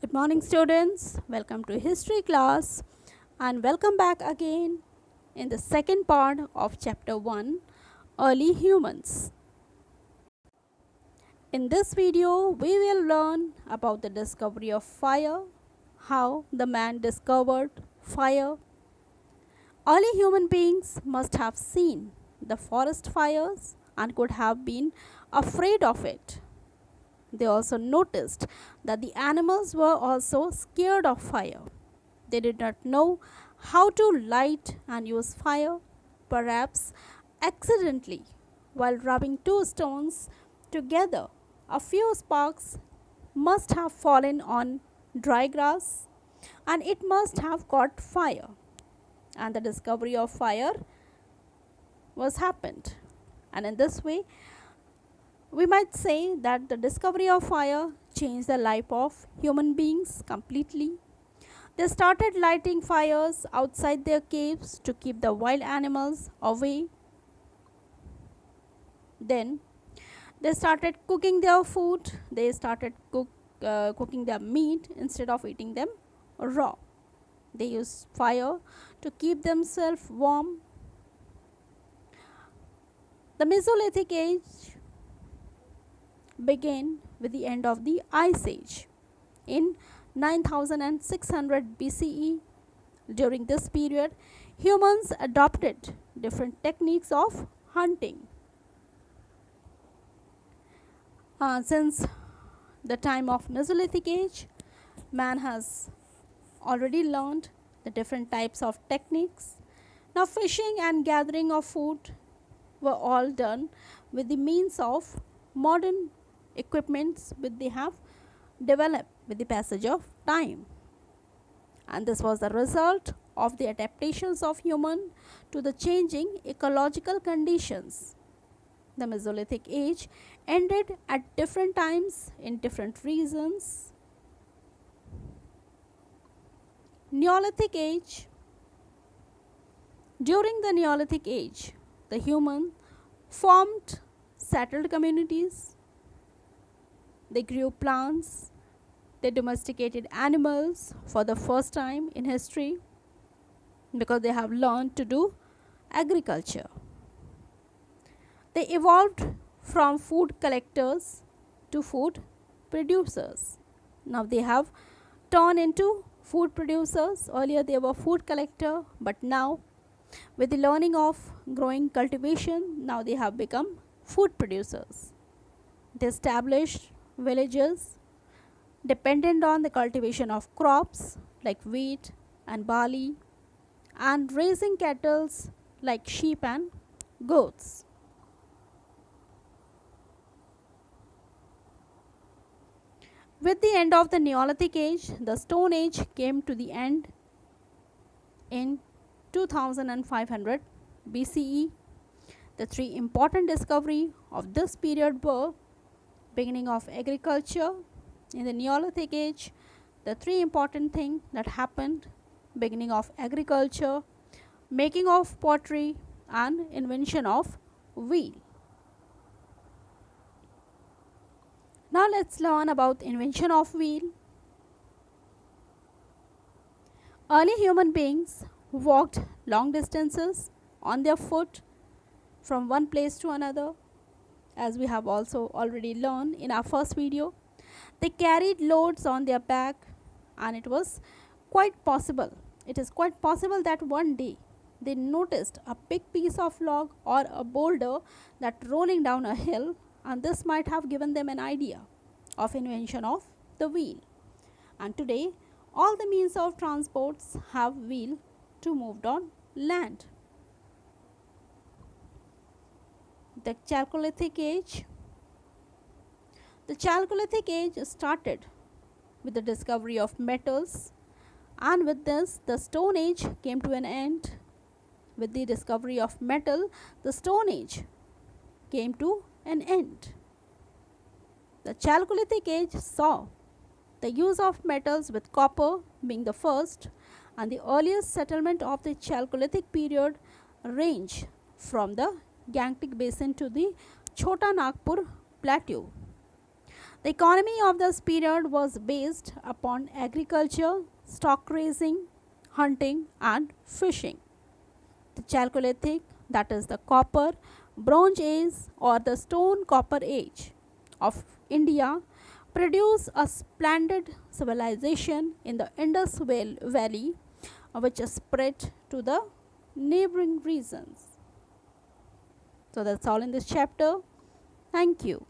Good morning, students. Welcome to history class and welcome back again in the second part of chapter 1 Early Humans. In this video, we will learn about the discovery of fire, how the man discovered fire. Early human beings must have seen the forest fires and could have been afraid of it. They also noticed that the animals were also scared of fire. They did not know how to light and use fire, perhaps accidentally, while rubbing two stones together. A few sparks must have fallen on dry grass and it must have caught fire. And the discovery of fire was happened. And in this way, we might say that the discovery of fire changed the life of human beings completely. They started lighting fires outside their caves to keep the wild animals away. Then they started cooking their food. They started cooking their meat instead of eating them raw. They used fire to keep themselves warm. The Mesolithic age began with the end of the Ice Age in 9600 BCE. During this period, humans adopted different techniques of hunting. Since the time of Mesolithic age, man has already learned the different types of techniques. Now fishing and gathering of food were all done with the means of modern equipments which they have developed with the passage of time. And this was the result of the adaptations of human to the changing ecological conditions. The Mesolithic age ended at different times in different regions. Neolithic age. During the Neolithic age, the human formed settled communities. They grew plants. They domesticated animals for the first time in history because they have learned to do agriculture. They evolved from food collectors to food producers. Now they have turned into food producers. Earlier they were food collector, but now with the learning of growing cultivation, now they have become food producers. They established villages dependent on the cultivation of crops like wheat and barley and raising cattle like sheep and goats. With the end of the Neolithic age, the Stone Age came to the end in 2500 BCE. The three important discoveries of this period were beginning of agriculture. In the Neolithic age, the three important things that happened: beginning of agriculture, making of pottery, and invention of wheel. Now let's learn about invention of wheel. Early human beings walked long distances on their foot from one place to another, as we have also already learned in our first video. They carried loads on their back, and it is quite possible that one day they noticed a big piece of log or a boulder that rolling down a hill, and this might have given them an idea of invention of the wheel. And today all the means of transports have wheel to move on land. The Chalcolithic age. The Chalcolithic age started with the discovery of metals, and with this the Stone Age came to an end. With the discovery of metal, the Stone Age came to an end. The Chalcolithic age saw the use of metals, with copper being the first, and the earliest settlement of the Chalcolithic period range from the Gangetic Basin to the Chota Nagpur Plateau. The economy of this period was based upon agriculture, stock raising, hunting, and fishing. The Chalcolithic, that is the Copper, Bronze Age, or the Stone Copper Age of India, produced a splendid civilization in the Indus Valley, which spread to the neighboring regions. So that's all in this chapter. Thank you.